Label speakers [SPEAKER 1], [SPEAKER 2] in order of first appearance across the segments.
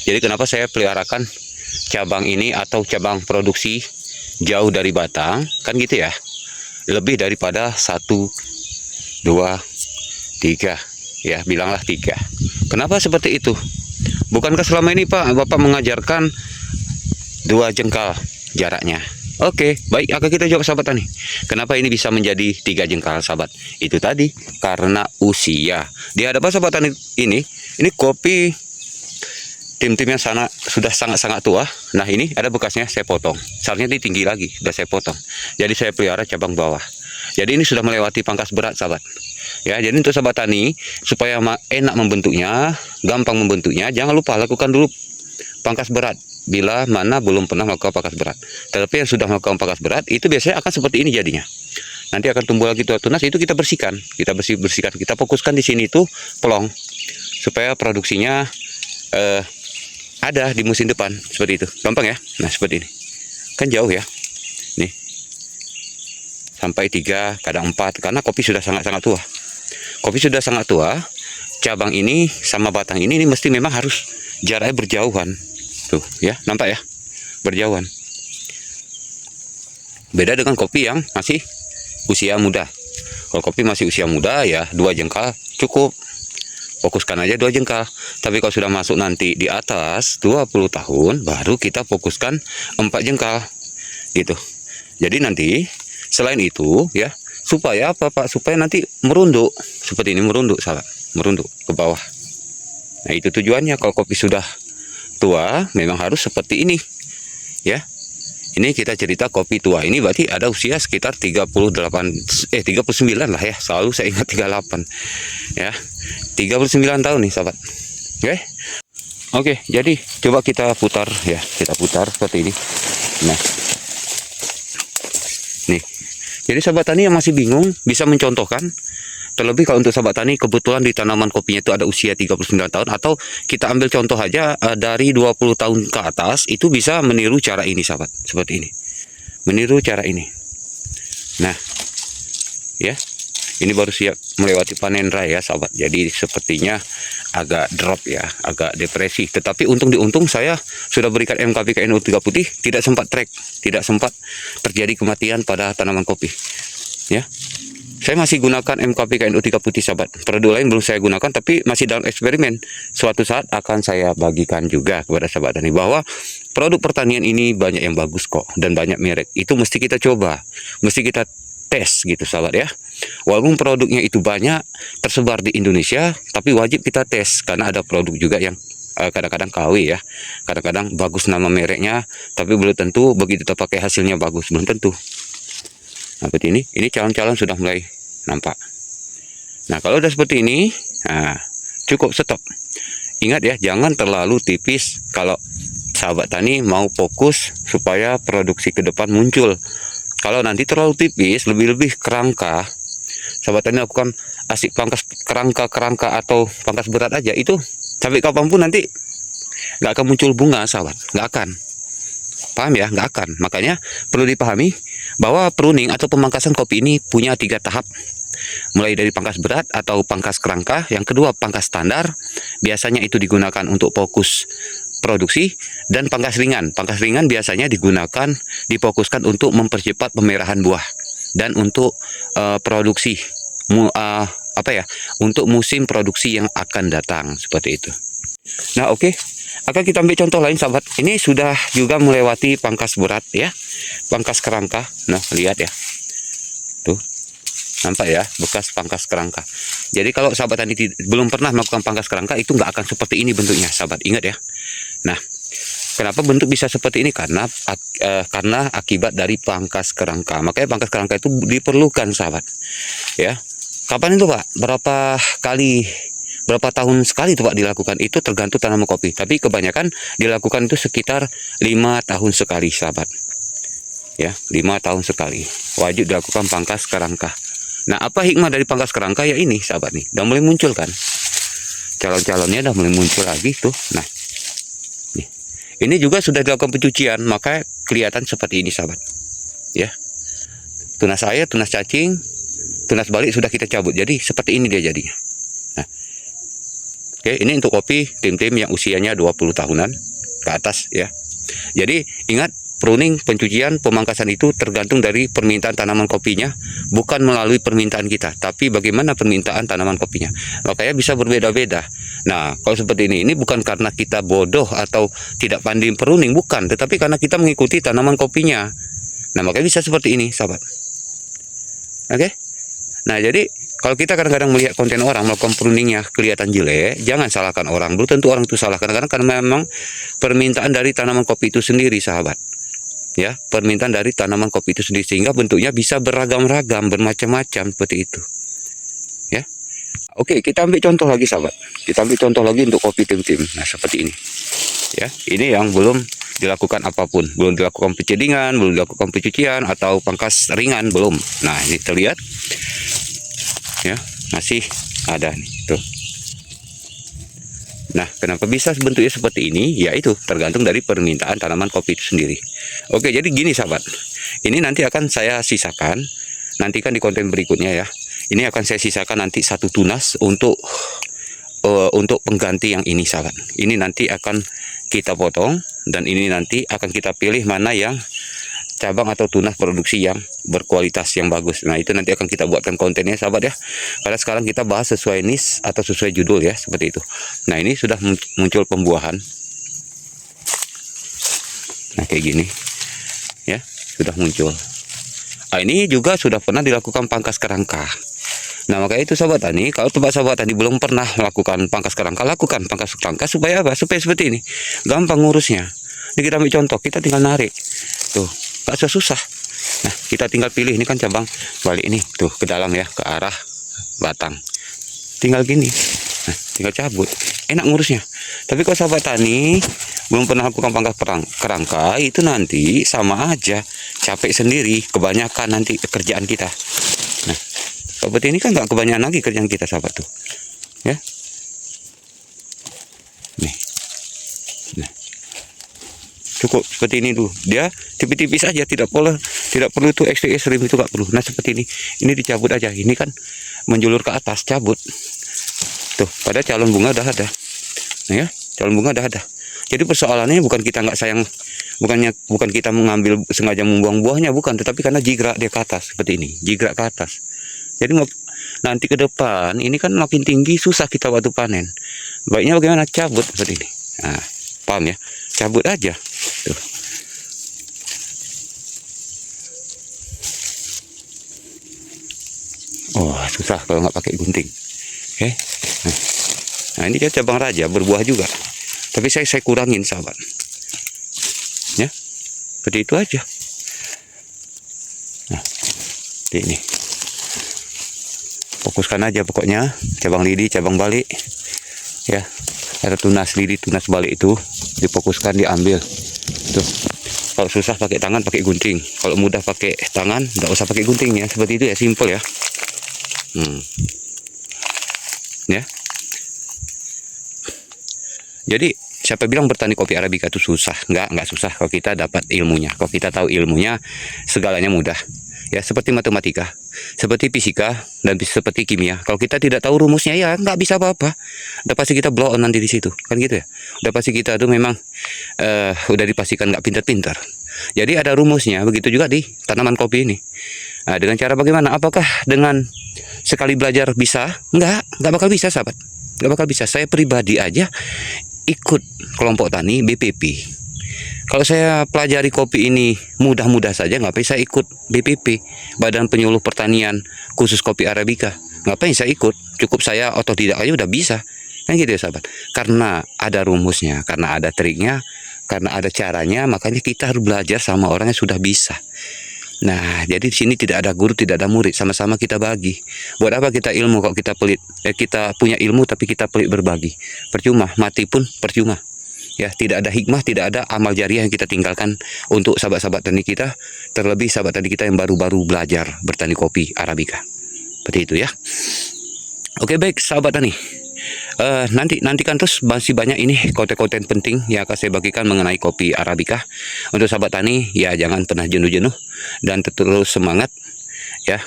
[SPEAKER 1] Jadi kenapa saya peliharakan cabang ini atau cabang produksi jauh dari batang, kan gitu ya. Lebih daripada 1, 2, 3, ya bilanglah 3. Kenapa seperti itu? Bukankah selama ini Pak, Bapak mengajarkan 2 jengkal jaraknya? Oke, baik, akan kita jawab sahabat tani. Kenapa ini bisa menjadi 3 jengkal sahabat? Itu tadi, karena usia. Di hadapan sahabat tani ini kopi tim-tim yang sudah sangat-sangat tua. Nah ini ada bekasnya, saya potong. Seharusnya ini tinggi lagi, sudah saya potong. Jadi saya pelihara cabang bawah. Jadi ini sudah melewati pangkas berat sahabat. Ya, jadi untuk sahabat tani supaya enak membentuknya, gampang membentuknya, jangan lupa lakukan dulu pangkas berat. Bila mana belum pernah melakukan pangkas berat. Tetapi yang sudah melakukan pangkas berat itu biasanya akan seperti ini jadinya. Nanti akan tumbuh lagi tunas, itu kita bersihkan. Kita bersihkan. Kita fokuskan di sini tuh pelong supaya produksinya ada di musim depan seperti itu. Gampang ya. Nah, seperti ini. Kan jauh ya. Nih. Sampai 3, kadang 4 karena kopi sudah sangat-sangat tua. Kopi sudah sangat tua. Cabang ini sama batang ini mesti memang harus jaraknya berjauhan. Tuh ya, nampak ya, berjauhan. Beda dengan kopi yang masih usia muda. Kalau kopi masih usia muda ya 2 jengkal cukup. Fokuskan aja 2 jengkal. Tapi kalau sudah masuk nanti di atas 20 tahun baru kita fokuskan 4 jengkal. Gitu. Jadi nanti selain itu ya, supaya apa Pak? Supaya nanti merunduk. Seperti ini merunduk, salah. Merunduk ke bawah. Nah, itu tujuannya. Kalau kopi sudah tua memang harus seperti ini ya. Ini kita cerita kopi tua ini berarti ada usia sekitar 39 lah ya, selalu saya ingat 38 ya, 39 tahun nih sahabat. Oke, jadi coba kita putar ya, kita putar seperti ini. Nah nih, jadi sahabat tani yang masih bingung bisa mencontohkan. Terlebih kalau untuk sahabat tani kebetulan di tanaman kopinya itu ada usia 39 tahun, atau kita ambil contoh aja dari 20 tahun ke atas, itu bisa meniru cara ini sahabat, seperti ini. Meniru cara ini. Nah, ya. Ini baru siap melewati panen raya sahabat. Jadi sepertinya agak drop ya, agak depresi. Tetapi untung saya sudah berikan MKP KNU 3 putih, tidak sempat track, tidak sempat terjadi kematian pada tanaman kopi. Ya. Saya masih gunakan MKP KNU 3 putih sahabat. Produk lain belum saya gunakan tapi masih dalam eksperimen. Suatu saat akan saya bagikan juga kepada sahabat tani bahwa produk pertanian ini banyak yang bagus kok dan banyak merek. Itu mesti kita coba, mesti kita tes gitu sahabat ya. Walaupun produknya itu banyak tersebar di Indonesia, tapi wajib kita tes karena ada produk juga yang kadang-kadang KW ya. Kadang-kadang bagus nama mereknya, tapi belum tentu begitu kita pakai hasilnya bagus, belum tentu. Nah, seperti ini calon-calon sudah mulai nampak. Nah, kalau udah seperti ini, nah, cukup stop. Ingat ya, jangan terlalu tipis kalau sahabat tani mau fokus supaya produksi ke depan muncul. Kalau nanti terlalu tipis, lebih-lebih kerangka, sahabat tani lakukan asik pangkas kerangka atau pangkas berat aja, itu sampai kapanpun nanti nggak akan muncul bunga sahabat, nggak akan. Paham ya? Nggak akan. Makanya perlu dipahami bahwa pruning atau pemangkasan kopi ini punya 3 tahap. Mulai dari pangkas berat atau pangkas kerangka, yang kedua pangkas standar, biasanya itu digunakan untuk fokus produksi, dan pangkas ringan. Pangkas ringan biasanya digunakan, difokuskan untuk mempercepat pemerahan buah dan untuk produksi untuk musim produksi yang akan datang seperti itu. Nah, oke. Akan kita ambil contoh lain sahabat. Ini sudah juga melewati pangkas berat ya, pangkas kerangka. Nah, lihat ya, tuh nampak ya bekas pangkas kerangka. Jadi kalau sahabat tani belum pernah melakukan pangkas kerangka, itu nggak akan seperti ini bentuknya sahabat, ingat ya. Nah, kenapa bentuk bisa seperti ini? Karena akibat dari pangkas kerangka. Makanya pangkas kerangka itu diperlukan sahabat ya. Kapan itu Pak? Berapa tahun sekali itu Pak dilakukan? Itu tergantung tanaman kopi. Tapi kebanyakan dilakukan itu sekitar 5 tahun sekali sahabat. Ya, 5 tahun sekali. Wajib dilakukan pangkas kerangka. Nah, apa hikmah dari pangkas kerangka? Ya ini sahabat nih, udah mulai muncul kan. Calon-calonnya udah mulai muncul lagi tuh. Nah, nih. Ini juga sudah dilakukan pencucian, maka kelihatan seperti ini sahabat. Ya. Tunas air, tunas cacing, tunas balik sudah kita cabut. Jadi seperti ini dia jadinya. Oke, ini untuk kopi tim-tim yang usianya 20 tahunan ke atas ya. Jadi ingat, pruning, pencucian, pemangkasan itu tergantung dari permintaan tanaman kopinya, bukan melalui permintaan kita, tapi bagaimana permintaan tanaman kopinya. Makanya bisa berbeda-beda. Nah, kalau seperti ini bukan karena kita bodoh atau tidak pandai pruning, bukan, tetapi karena kita mengikuti tanaman kopinya. Nah, makanya bisa seperti ini, sahabat. Oke? Nah, jadi kalau kita kadang-kadang melihat konten orang melakukan pruningnya kelihatan jelek, jangan salahkan orang. Belum tentu orang itu salah, kadang-kadang karena memang permintaan dari tanaman kopi itu sendiri, sahabat. Ya, permintaan dari tanaman kopi itu sendiri, sehingga bentuknya bisa beragam-ragam, bermacam-macam seperti itu. Ya. Oke, kita ambil contoh lagi, sahabat. Kita ambil contoh lagi untuk kopi tim-tim. Nah, seperti ini. Ya, ini yang belum dilakukan apapun, belum dilakukan pencedingan, belum dilakukan pencucian atau pangkas ringan, belum. Nah, ini terlihat. Ya, masih ada nih, tuh. Nah, kenapa bisa bentuknya seperti ini? Ya itu tergantung dari permintaan tanaman kopi itu sendiri. Oke, jadi gini, sahabat. Ini nanti akan saya sisakan, nantikan di konten berikutnya ya. Ini akan saya sisakan nanti satu tunas untuk pengganti yang ini, sahabat. Ini nanti akan kita potong, dan ini nanti akan kita pilih mana yang cabang atau tunas produksi yang berkualitas, yang bagus. Nah, itu nanti akan kita buatkan kontennya, sahabat ya. Karena sekarang kita bahas sesuai niche atau sesuai judul ya, seperti itu. Nah, ini sudah muncul pembuahan. Nah, kayak gini. Ya, sudah muncul. Nah, ini juga sudah pernah dilakukan pangkas kerangka. Nah, makanya itu, sahabat tani, kalau tempat sahabat tani belum pernah melakukan pangkas kerangka, lakukan pangkas kerangka supaya apa? Supaya seperti ini. Gampang ngurusnya. Ini kita ambil contoh, kita tinggal narik. Tuh. Gak susah. Nah, kita tinggal pilih, ini kan cabang balik ini tuh ke dalam ya, ke arah batang. Tinggal gini. Nah, tinggal cabut. Enak ngurusnya. Tapi kalau sahabat tani belum pernah lakukan pangkas kerangka, itu nanti sama aja capek sendiri, kebanyakan nanti kerjaan kita. Nah, seperti ini kan nggak kebanyakan lagi kerjaan kita, sahabat tuh. Ya. Nih. Nah. Cukup seperti ini dulu, dia tipis-tipis aja, tidak perlu itu ekstrim itu, nggak perlu. Nah, seperti ini dicabut aja, ini kan menjulur ke atas, cabut tuh. Pada calon bunga udah ada. Nah ya, calon bunga udah ada. Jadi persoalannya bukan kita nggak sayang, bukan kita mengambil sengaja membuang buahnya, bukan, tetapi karena jigrak dia ke atas seperti ini, jigrak ke atas. Jadi nanti ke depan ini kan makin tinggi, susah kita waktu panen. Baiknya bagaimana, cabut seperti ini. Nah, paham ya, cabut aja tuh. Oh, susah kalau nggak pakai gunting. Oke. Nah, ini dia cabang raja, berbuah juga, tapi saya kurangin, sahabat ya, seperti itu aja. Nah, seperti ini, fokuskan aja pokoknya, cabang lidi, cabang balik ya. Ada tunas lidi, tunas balik itu difokuskan, diambil tuh. Kalau susah pakai tangan, pakai gunting. Kalau mudah pakai tangan, nggak usah pakai gunting ya. Seperti itu ya, simple ya. Ya. Jadi siapa bilang bertani kopi Arabica itu susah? Nggak susah kalau kita dapat ilmunya. Kalau kita tahu ilmunya, segalanya mudah. Ya, seperti matematika, seperti fisika, dan seperti kimia. Kalau kita tidak tahu rumusnya, ya nggak bisa apa-apa. Udah pasti kita blow on nanti di situ, kan gitu ya. Udah pasti kita tuh memang udah dipastikan nggak pintar-pintar. Jadi ada rumusnya. Begitu juga di tanaman kopi ini. Nah, dengan cara bagaimana? Apakah dengan sekali belajar bisa? Nggak bakal bisa, sahabat. Nggak bakal bisa. Saya pribadi aja ikut kelompok tani BPP. Kalau saya pelajari kopi ini mudah-mudah saja, ngapain saya ikut BPP, Badan Penyuluh Pertanian khusus kopi Arabica? Ngapain saya ikut? Cukup saya otodidak aja udah bisa. Kan gitu ya, sahabat. Karena ada rumusnya, karena ada triknya, karena ada caranya, makanya kita harus belajar sama orang yang sudah bisa. Nah, jadi di sini tidak ada guru, tidak ada murid, sama-sama kita bagi. Buat apa kita ilmu kalau kita pelit? Kita punya ilmu tapi kita pelit berbagi. Percuma, mati pun percuma. Ya, tidak ada hikmah, tidak ada amal jariah yang kita tinggalkan untuk sahabat-sahabat tani kita, terlebih sahabat tani kita yang baru-baru belajar bertani kopi Arabica. Seperti itu ya. Oke, baik sahabat tani. Nantikan terus, masih banyak ini konten-konten penting yang akan saya bagikan mengenai kopi Arabica. Untuk sahabat tani, ya jangan pernah jenuh-jenuh dan terus semangat ya.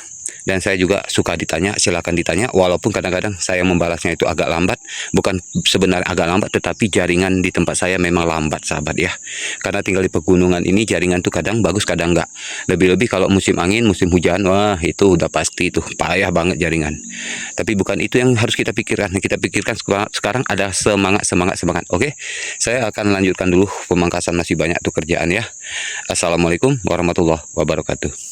[SPEAKER 1] Dan saya juga suka ditanya, silakan ditanya, walaupun kadang-kadang saya membalasnya itu agak lambat. Bukan sebenarnya agak lambat, tetapi jaringan di tempat saya memang lambat, sahabat ya. Karena tinggal di pegunungan ini, jaringan tuh kadang bagus, kadang enggak. Lebih-lebih kalau musim angin, musim hujan, wah itu udah pasti tuh payah banget jaringan. Tapi bukan itu yang harus kita pikirkan. Kita pikirkan sekarang ada semangat. Oke, saya akan lanjutkan dulu pemangkasan, masih banyak tuh kerjaan ya. Assalamualaikum warahmatullahi wabarakatuh.